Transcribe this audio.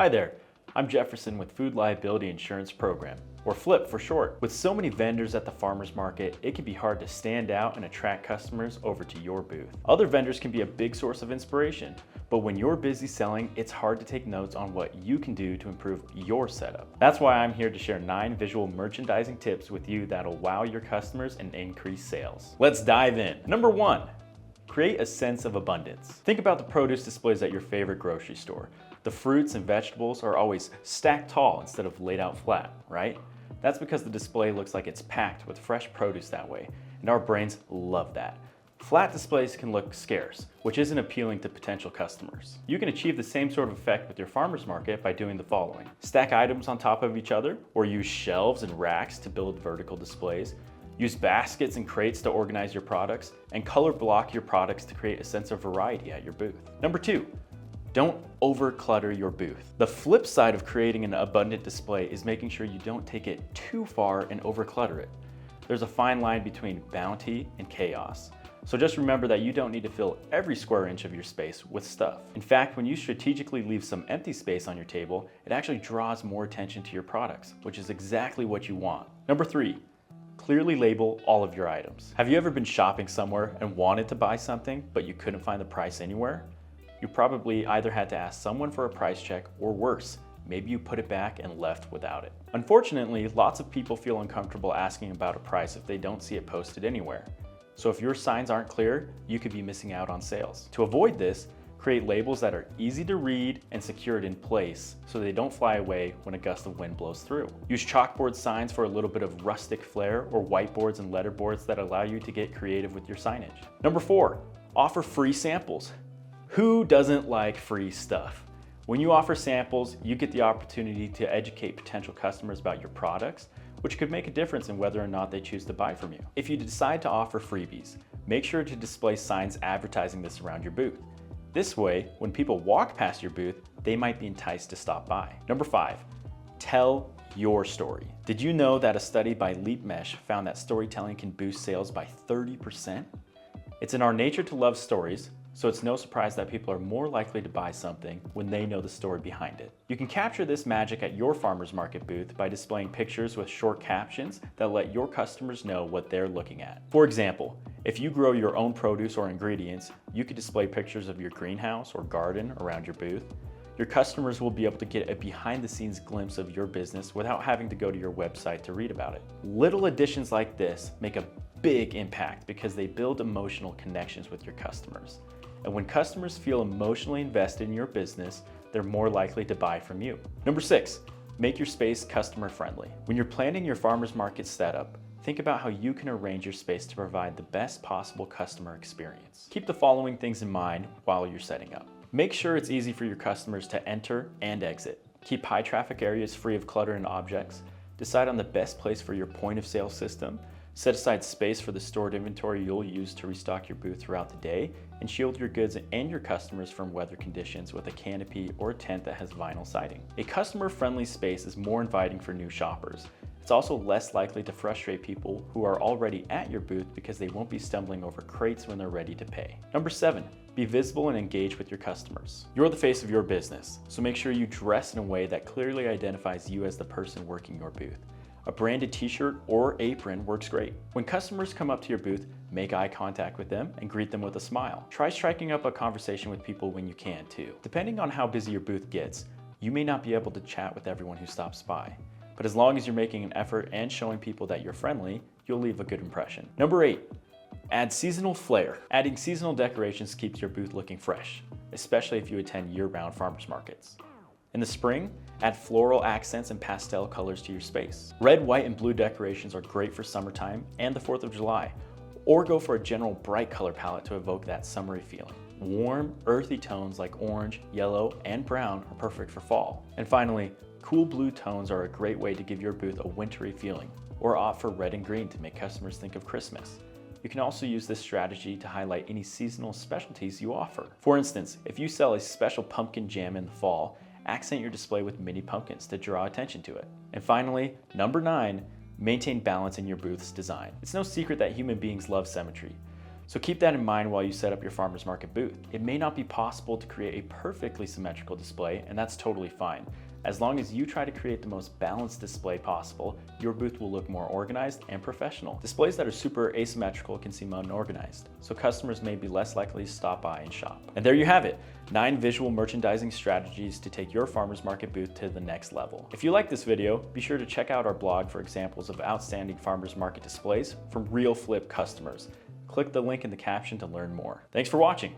Hi there, I'm Jefferson with Food Liability Insurance Program, or FLIP for short. With so many vendors at the farmer's market, it can be hard to stand out and attract customers over to your booth. Other vendors can be a big source of inspiration, but when you're busy selling, it's hard to take notes on what you can do to improve your setup. That's why I'm here to share 9 visual merchandising tips with you that'll wow your customers and increase sales. Let's dive in. Number 1, create a sense of abundance. Think about the produce displays at your favorite grocery store. The fruits and vegetables are always stacked tall instead of laid out flat, right? That's because the display looks like it's packed with fresh produce that way, and our brains love that. Flat displays can look scarce, which isn't appealing to potential customers. You can achieve the same sort of effect with your farmer's market by doing the following. Stack items on top of each other, or use shelves and racks to build vertical displays. Use baskets and crates to organize your products, and color block your products to create a sense of variety at your booth. Number 2, don't over-clutter your booth. The flip side of creating an abundant display is making sure you don't take it too far and over-clutter it. There's a fine line between bounty and chaos. So just remember that you don't need to fill every square inch of your space with stuff. In fact, when you strategically leave some empty space on your table, it actually draws more attention to your products, which is exactly what you want. Number 3, clearly label all of your items. Have you ever been shopping somewhere and wanted to buy something, but you couldn't find the price anywhere? You probably either had to ask someone for a price check, or worse, maybe you put it back and left without it. Unfortunately, lots of people feel uncomfortable asking about a price if they don't see it posted anywhere. So if your signs aren't clear, you could be missing out on sales. To avoid this, create labels that are easy to read and secured in place so they don't fly away when a gust of wind blows through. Use chalkboard signs for a little bit of rustic flair, or whiteboards and letterboards that allow you to get creative with your signage. Number 4, offer free samples. Who doesn't like free stuff? When you offer samples, you get the opportunity to educate potential customers about your products, which could make a difference in whether or not they choose to buy from you. If you decide to offer freebies, make sure to display signs advertising this around your booth. This way, when people walk past your booth, they might be enticed to stop by. Number 5, tell your story. Did you know that a study by LeapMesh found that storytelling can boost sales by 30%? It's in our nature to love stories, so it's no surprise that people are more likely to buy something when they know the story behind it. You can capture this magic at your farmer's market booth by displaying pictures with short captions that let your customers know what they're looking at. For example, if you grow your own produce or ingredients, you could display pictures of your greenhouse or garden around your booth. Your customers will be able to get a behind-the-scenes glimpse of your business without having to go to your website to read about it. Little additions like this make a big impact because they build emotional connections with your customers. And when customers feel emotionally invested in your business, they're more likely to buy from you. Number 6, make your space customer friendly. When you're planning your farmer's market setup, think about how you can arrange your space to provide the best possible customer experience. Keep the following things in mind while you're setting up. Make sure it's easy for your customers to enter and exit. Keep high traffic areas free of clutter and objects. Decide on the best place for your point of sale system. Set aside space for the stored inventory you'll use to restock your booth throughout the day, and shield your goods and your customers from weather conditions with a canopy or a tent that has vinyl siding. A customer-friendly space is more inviting for new shoppers. It's also less likely to frustrate people who are already at your booth because they won't be stumbling over crates when they're ready to pay. Number 7, be visible and engage with your customers. You're the face of your business, so make sure you dress in a way that clearly identifies you as the person working your booth. A branded t-shirt or apron works great. When customers come up to your booth, make eye contact with them and greet them with a smile. Try striking up a conversation with people when you can too. Depending on how busy your booth gets, you may not be able to chat with everyone who stops by. But as long as you're making an effort and showing people that you're friendly, you'll leave a good impression. Number 8, add seasonal flair. Adding seasonal decorations keeps your booth looking fresh, especially if you attend year-round farmers markets. In the spring, add floral accents and pastel colors to your space. Red, white, and blue decorations are great for summertime and the 4th of July, or go for a general bright color palette to evoke that summery feeling. Warm, earthy tones like orange, yellow, and brown are perfect for fall. And finally, cool blue tones are a great way to give your booth a wintry feeling, or opt for red and green to make customers think of Christmas. You can also use this strategy to highlight any seasonal specialties you offer. For instance, if you sell a special pumpkin jam in the fall, accent your display with mini pumpkins to draw attention to it. And finally, number 9, maintain balance in your booth's design. It's no secret that human beings love symmetry. So keep that in mind while you set up your farmer's market booth. It may not be possible to create a perfectly symmetrical display, and that's totally fine. As long as you try to create the most balanced display possible, your booth will look more organized and professional. Displays that are super asymmetrical can seem unorganized, so customers may be less likely to stop by and shop. And there you have it, 9 visual merchandising strategies to take your farmer's market booth to the next level. If you like this video, be sure to check out our blog for examples of outstanding farmer's market displays from real flip customers. Click the link in the caption to learn more. Thanks for watching.